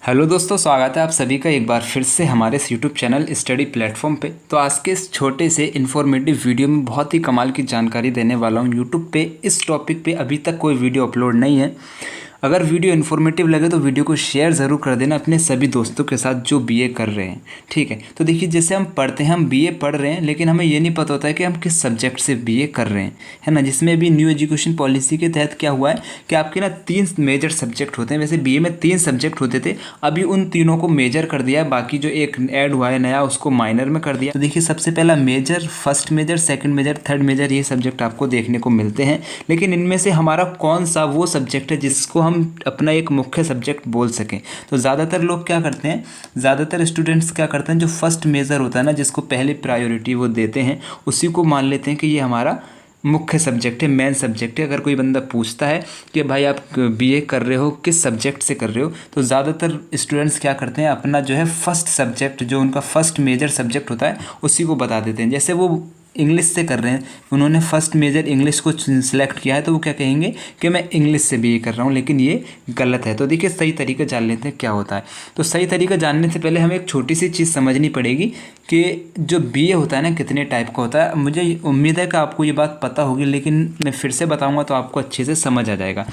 Hello दोस्तों, स्वागत है आप सभी का एक बार फिर से हमारे इस यूट्यूब चैनल स्टडी प्लेटफॉर्म पे। तो आज के इस छोटे से इन्फॉर्मेटिव वीडियो में बहुत ही कमाल की जानकारी देने वाला हूँ। यूट्यूब पे इस टॉपिक पे अभी तक कोई वीडियो अपलोड नहीं है। अगर वीडियो इन्फॉर्मेटिव लगे तो वीडियो को शेयर ज़रूर कर देना अपने सभी दोस्तों के साथ जो बीए कर रहे हैं। ठीक है, तो देखिए जैसे हम पढ़ते हैं, हम बीए पढ़ रहे हैं लेकिन हमें ये नहीं पता होता है कि हम किस सब्जेक्ट से बीए कर रहे हैं, है ना। जिसमें भी न्यू एजुकेशन पॉलिसी के तहत क्या हुआ है कि आपके ना 3 मेजर सब्जेक्ट होते हैं। वैसे बीए में 3 सब्जेक्ट होते थे, अभी उन तीनों को मेजर कर दिया है, बाकी जो एक ऐड हुआ है नया उसको माइनर में कर दिया। तो देखिए सबसे पहला major, first major, second major, third major, ये सब्जेक्ट आपको देखने को मिलते हैं। लेकिन इनमें से हमारा कौन सा वो सब्जेक्ट है जिसको हम अपना एक मुख्य सब्जेक्ट बोल सकें। तो ज़्यादातर लोग क्या करते हैं, ज़्यादातर स्टूडेंट्स क्या करते हैं, जो फर्स्ट मेजर होता है ना, जिसको पहले प्रायोरिटी वो देते हैं, उसी को मान लेते हैं कि ये हमारा मुख्य सब्जेक्ट है, मेन सब्जेक्ट है। अगर कोई बंदा पूछता है कि भाई आप बीए कर रहे हो, किस सब्जेक्ट से कर रहे हो, तो ज़्यादातर स्टूडेंट्स क्या करते हैं, अपना जो है फर्स्ट सब्जेक्ट, जो उनका फर्स्ट मेजर सब्जेक्ट होता है, उसी को बता देते हैं। जैसे वो इंग्लिश से कर रहे हैं, उन्होंने फर्स्ट मेजर इंग्लिश को सिलेक्ट किया है, तो वो क्या कहेंगे कि मैं इंग्लिश से बीए कर रहा हूँ, लेकिन ये गलत है। तो देखिए सही तरीका जान लेते हैं क्या होता है। तो सही तरीका जानने से पहले हमें एक छोटी सी चीज़ समझनी पड़ेगी कि जो बीए होता है ना, कितने टाइप का होता है। मुझे उम्मीद है कि आपको ये बात पता होगी, लेकिन मैं फिर से बताऊँगा तो आपको अच्छे से समझ आ जाएगा।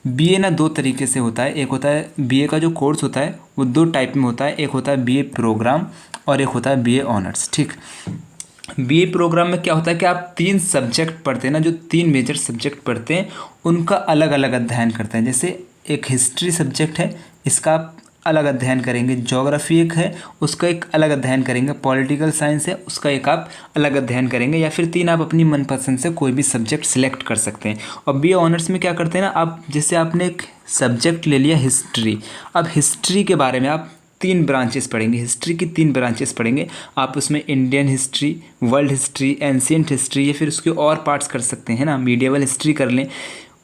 बीए ना 2 तरीके से होता है। एक होता है बीए का जो कोर्स होता है वो 2 टाइप में होता है। एक होता है बीए प्रोग्राम और एक होता है बीए ऑनर्स। ठीक, बीए प्रोग्राम में क्या होता है कि आप 3 सब्जेक्ट पढ़ते हैं ना, जो 3 मेजर सब्जेक्ट पढ़ते हैं उनका अलग अलग अध्ययन करते हैं। जैसे एक हिस्ट्री सब्जेक्ट है, इसका आप अलग अध्ययन करेंगे। ज्योग्राफी एक है, उसका एक अलग अध्ययन करेंगे। पॉलिटिकल साइंस है, उसका एक आप अलग अध्ययन करेंगे। या फिर 3 आप अपनी मनपसंद से कोई भी सब्जेक्ट सिलेक्ट कर सकते हैं। और बीए ऑनर्स में क्या करते हैं ना, आप जैसे आपने एक सब्जेक्ट ले लिया हिस्ट्री, अब हिस्ट्री के बारे में आप 3 ब्रांचेस पढ़ेंगे। हिस्ट्री की 3 ब्रांचेस पढ़ेंगे आप। उसमें Indian history, world history, ancient history, या फिर उसके और पार्ट्स कर सकते हैं ना, मीडिएवल हिस्ट्री कर लें।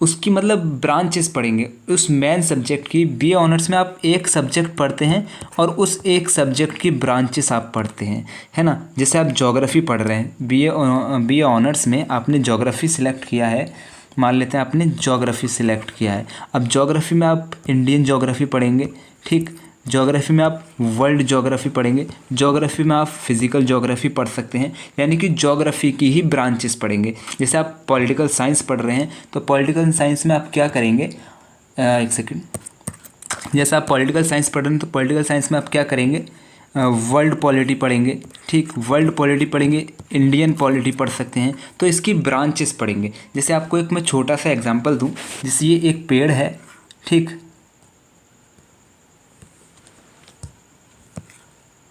उसकी मतलब ब्रांचेस पढ़ेंगे उस मेन सब्जेक्ट की। बीए ऑनर्स में आप एक सब्जेक्ट पढ़ते हैं और उस एक सब्जेक्ट की ब्रांचेस आप पढ़ते हैं, है ना। जैसे आप ज्योग्राफी पढ़ रहे हैं, बीए ऑनर्स में आपने ज्योग्राफी सिलेक्ट किया है, मान लेते हैं आपने ज्योग्राफी सिलेक्ट किया है। अब ज्योग्राफी में आप इंडियन ज्योग्राफी पढ़ेंगे, ठीक। ज्योग्राफी में आप वर्ल्ड ज्योग्राफी पढ़ेंगे। ज्योग्राफी में आप फिजिकल ज्योग्राफी पढ़ सकते हैं, यानी कि ज्योग्राफी की ही ब्रांचेस पढ़ेंगे। जैसे आप पॉलिटिकल साइंस पढ़ रहे हैं तो पॉलिटिकल साइंस में आप क्या करेंगे, एक सेकंड। जैसे आप पॉलिटिकल साइंस पढ़ रहे हैं तो पॉलिटिकल साइंस में आप क्या करेंगे, वर्ल्ड पॉलिटी पढ़ेंगे, ठीक। वर्ल्ड पॉलिटी पढ़ेंगे, इंडियन पॉलिटी पढ़ सकते हैं। तो इसकी ब्रांचेस पढ़ेंगे। जैसे आपको एक मैं छोटा सा एग्जांपल दूं, जैसे ये एक पेड़ है, ठीक।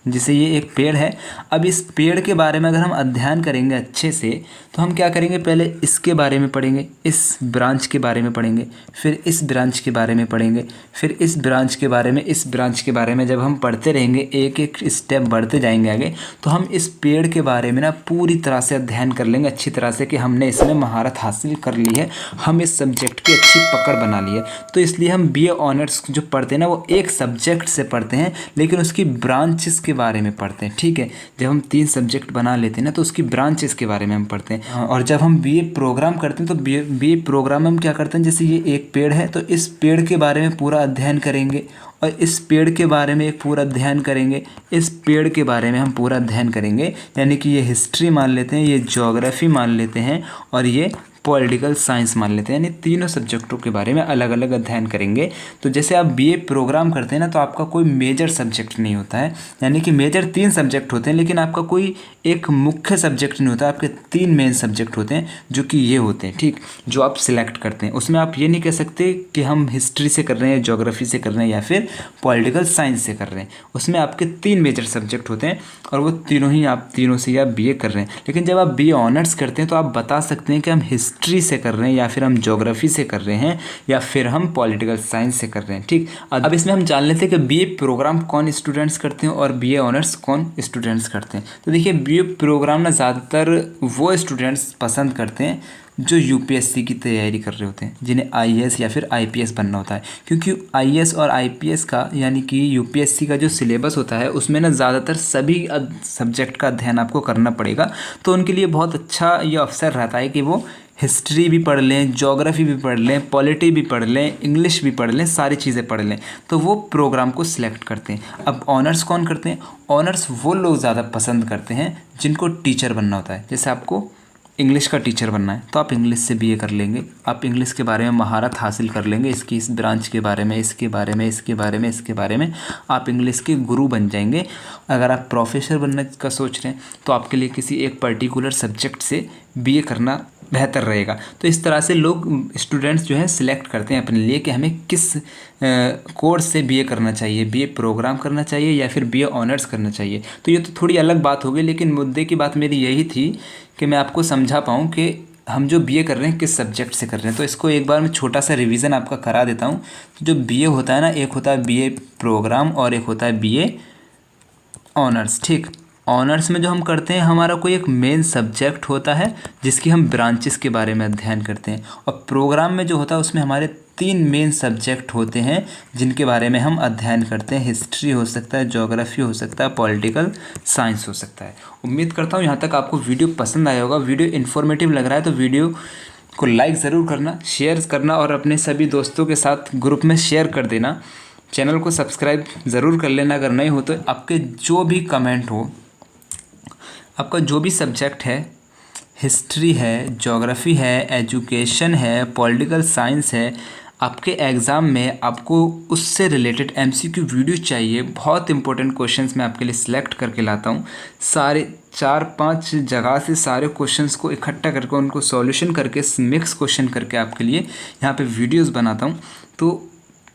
जैसे ये एक पेड़ है। अब इस पेड़ के बारे में अगर हम अध्ययन करेंगे अच्छे से, तो हम क्या करेंगे, पहले इसके बारे में पढ़ेंगे, इस ब्रांच के बारे में पढ़ेंगे, फिर इस ब्रांच के बारे में पढ़ेंगे, फिर इस ब्रांच के बारे में, इस ब्रांच के बारे में। जब हम पढ़ते रहेंगे, एक एक स्टेप बढ़ते जाएंगे आगे, तो हम इस पेड़ के बारे में ना पूरी तरह से अध्ययन कर लेंगे अच्छी तरह से, कि हमने इसमें महारत हासिल कर ली है, हम इस सब्जेक्ट की अच्छी पकड़ बना ली है। तो इसलिए हम बीए ऑनर्स जो पढ़ते हैं ना, वो एक सब्जेक्ट से पढ़ते हैं, लेकिन उसकी ब्रांचेस के बारे में पढ़ते हैं, ठीक है। जब हम 3 सब्जेक्ट बना लेते हैं ना, तो उसकी ब्रांचेस के बारे में हम पढ़ते हैं। और जब हम बीए प्रोग्राम करते हैं तो बीए प्रोग्राम में हम क्या करते हैं, जैसे ये एक पेड़ है तो इस पेड़ के बारे में पूरा अध्ययन करेंगे, और इस पेड़ के बारे में एक पूरा अध्ययन करेंगे, इस पेड़ के बारे में हम पूरा अध्ययन करेंगे। यानी कि ये हिस्ट्री मान लेते हैं, ये ज्योग्राफी मान लेते हैं, और ये पॉलिटिकल साइंस मान लेते हैं। यानी तीनों सब्जेक्टों के बारे में अलग अलग अध्ययन करेंगे। तो जैसे आप बीए प्रोग्राम करते हैं ना, तो आपका कोई मेजर सब्जेक्ट नहीं होता है, यानी कि मेजर 3 सब्जेक्ट होते हैं, लेकिन आपका कोई एक मुख्य सब्जेक्ट नहीं होता। आपके 3 मेन सब्जेक्ट होते हैं, जो कि ये होते हैं, ठीक, जो आप सिलेक्ट करते हैं। उसमें आप ये नहीं कह सकते कि हम हिस्ट्री से कर रहे हैं, ज्योग्राफी से कर रहे हैं, या फिर पॉलिटिकल साइंस से कर रहे हैं। उसमें आपके 3 मेजर सब्जेक्ट होते हैं, और वो तीनों से आप बीए कर रहे हैं। लेकिन जब आप बीए ऑनर्स करते हैं तो आप बता सकते हैं कि हम हिस्ट्री से कर रहे हैं, या फिर हम ज्योग्राफी से कर रहे हैं, या फिर हम पॉलिटिकल साइंस से कर रहे हैं, ठीक। अब इसमें हम जान लेते हैं कि बीए प्रोग्राम कौन स्टूडेंट्स करते हैं और बीए ऑनर्स कौन स्टूडेंट्स करते हैं। तो देखिए बीए प्रोग्राम ना ज़्यादातर वो स्टूडेंट्स पसंद करते हैं जो यूपीएससी की तैयारी कर रहे होते हैं, जिन्हें आईएएस या फिर आईपीएस बनना होता है। क्योंकि आईएएस और आईपीएस का, यानी कि यूपीएससी का जो सिलेबस होता है, उसमें ना ज़्यादातर सभी सब्जेक्ट का अध्ययन आपको करना पड़ेगा। तो उनके लिए बहुत अच्छा ये अवसर रहता है कि वो हिस्ट्री भी पढ़ लें, ज्योग्राफी भी पढ़ लें, पॉलिटी भी पढ़ लें, इंग्लिश भी पढ़ लें, सारी चीज़ें पढ़ लें, तो वो प्रोग्राम को सिलेक्ट करते हैं। अब ऑनर्स कौन करते हैं? ऑनर्स वो लोग ज़्यादा पसंद करते हैं जिनको टीचर बनना होता है। जैसे आपको इंग्लिश का टीचर बनना है तो आप इंग्लिश से बीए कर लेंगे, आप इंग्लिश के बारे में महारत हासिल कर लेंगे, इसकी इस ब्रांच के बारे में, इसके बारे में, इसके बारे में, इसके बारे में, आप इंग्लिश के गुरु बन जाएंगे। अगर आप प्रोफेसर बनने का सोच रहे हैं तो आपके लिए किसी एक पर्टिकुलर सब्जेक्ट से बीए करना बेहतर रहेगा। तो इस तरह से लोग स्टूडेंट्स जो हैं सिलेक्ट करते हैं अपने लिए कि हमें किस कोर्स से बीए करना चाहिए, बीए प्रोग्राम करना चाहिए या फिर बीए ऑनर्स करना चाहिए। तो ये तो थोड़ी अलग बात हो गई, लेकिन मुद्दे की बात मेरी यही थी कि मैं आपको समझा पाऊँ कि हम जो बीए कर रहे हैं किस सब्जेक्ट से कर रहे हैं। तो इसको एक बार मैं छोटा सा रिवीजन आपका करा देता हूँ। तो जो बीए होता है ना, एक होता है बीए प्रोग्राम और एक होता है बीए ऑनर्स। ठीक, ऑनर्स में जो हम करते हैं हमारा कोई एक मेन सब्जेक्ट होता है जिसकी हम ब्रांचेस के बारे में अध्ययन करते हैं, और प्रोग्राम में जो होता है उसमें हमारे 3 मेन सब्जेक्ट होते हैं जिनके बारे में हम अध्ययन करते हैं। हिस्ट्री हो सकता है, ज्योग्राफी हो सकता है, पॉलिटिकल साइंस हो सकता है। उम्मीद करता हूँ यहाँ तक आपको वीडियो पसंद आया होगा। वीडियो इन्फॉर्मेटिव लग रहा है तो वीडियो को लाइक ज़रूर करना, शेयर करना और अपने सभी दोस्तों के साथ ग्रुप में शेयर कर देना। चैनल को सब्सक्राइब ज़रूर कर लेना अगर नहीं हो तो। आपके जो भी कमेंट हो, आपका जो भी सब्जेक्ट है, हिस्ट्री है, ज्योग्राफी है, एजुकेशन है, पॉलिटिकल साइंस है, आपके एग्ज़ाम में आपको उससे रिलेटेड एमसीक्यू वीडियो चाहिए, बहुत इंपॉर्टेंट क्वेश्चंस मैं आपके लिए सिलेक्ट करके लाता हूँ। सारे 4-5 जगह से सारे क्वेश्चंस को इकट्ठा करके उनको सॉल्यूशन करके मिक्स क्वेश्चन करके आपके लिए यहाँ पे वीडियोस बनाता हूँ। तो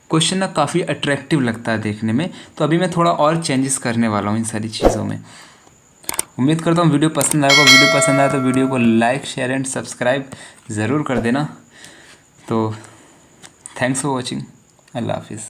क्वेश्चन ना काफ़ी अट्रैक्टिव लगता है देखने में। तो अभी मैं थोड़ा और चेंजेस करने वाला हूँ इन सारी चीज़ों में। उम्मीद करता हूँ वीडियो पसंद आएगा। वीडियो पसंद आया तो वीडियो को लाइक, शेयर एंड सब्सक्राइब ज़रूर कर देना। तो थैंक्स फॉर वॉचिंग। अल्लाह हाफिज़।